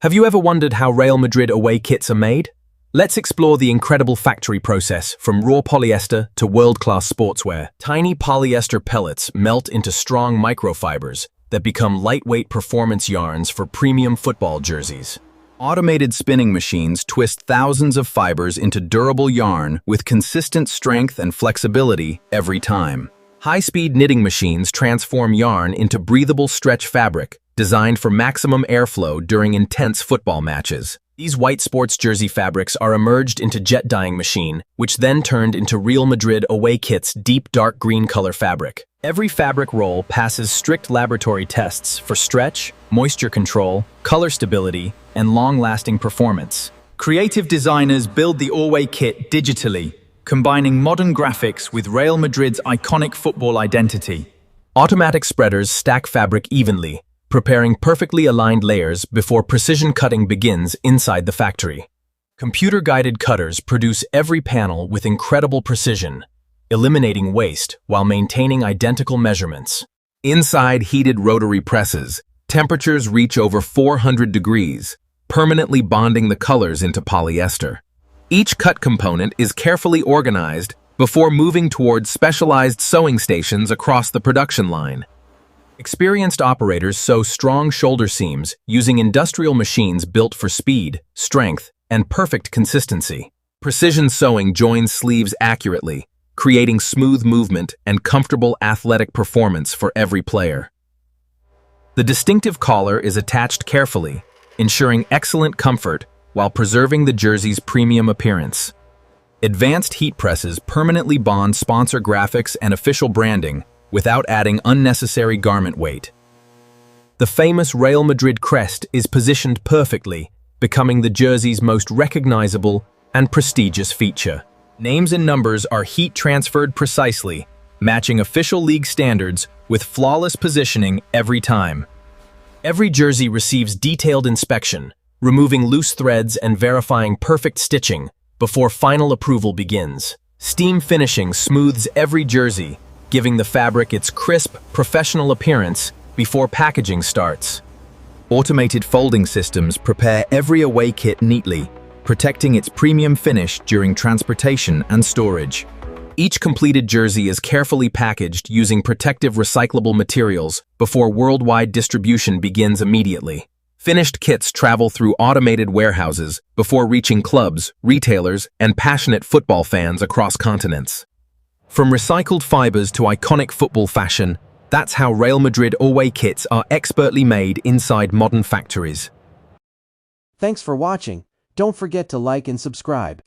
Have you ever wondered how Real Madrid away kits are made? Let's explore the incredible factory process from raw polyester to world-class sportswear. Tiny polyester pellets melt into strong microfibers that become lightweight performance yarns for premium football jerseys. Automated spinning machines twist thousands of fibers into durable yarn with consistent strength and flexibility every time. High-speed knitting machines transform yarn into breathable stretch fabric, designed for maximum airflow during intense football matches. These white sports jersey fabrics are immersed into jet dyeing machine, which then turned into Real Madrid away kits' deep dark green color fabric. Every fabric roll passes strict laboratory tests for stretch, moisture control, color stability, and long-lasting performance. Creative designers build the away kit digitally, combining modern graphics with Real Madrid's iconic football identity. Automatic spreaders stack fabric evenly, preparing perfectly aligned layers before precision cutting begins inside the factory. Computer-guided cutters produce every panel with incredible precision, eliminating waste while maintaining identical measurements. Inside heated rotary presses, temperatures reach over 400 degrees, permanently bonding the colors into polyester. Each cut component is carefully organized before moving towards specialized sewing stations across the production line. Experienced operators sew strong shoulder seams using industrial machines built for speed, strength, and perfect consistency. Precision sewing joins sleeves accurately, creating smooth movement and comfortable athletic performance for every player. The distinctive collar is attached carefully, ensuring excellent comfort while preserving the jersey's premium appearance. Advanced heat presses permanently bond sponsor graphics and official branding without adding unnecessary garment weight. The famous Real Madrid crest is positioned perfectly, becoming the jersey's most recognizable and prestigious feature. Names and numbers are heat transferred precisely, matching official league standards with flawless positioning every time. Every jersey receives detailed inspection, removing loose threads and verifying perfect stitching before final approval begins. Steam finishing smooths every jersey, giving the fabric its crisp, professional appearance before packaging starts. Automated folding systems prepare every away kit neatly, protecting its premium finish during transportation and storage. Each completed jersey is carefully packaged using protective recyclable materials before worldwide distribution begins immediately. Finished kits travel through automated warehouses before reaching clubs, retailers, and passionate football fans across continents. From recycled fibers to iconic football fashion, that's how Real Madrid away kits are expertly made inside modern factories. Thanks for watching. Don't forget to like and subscribe.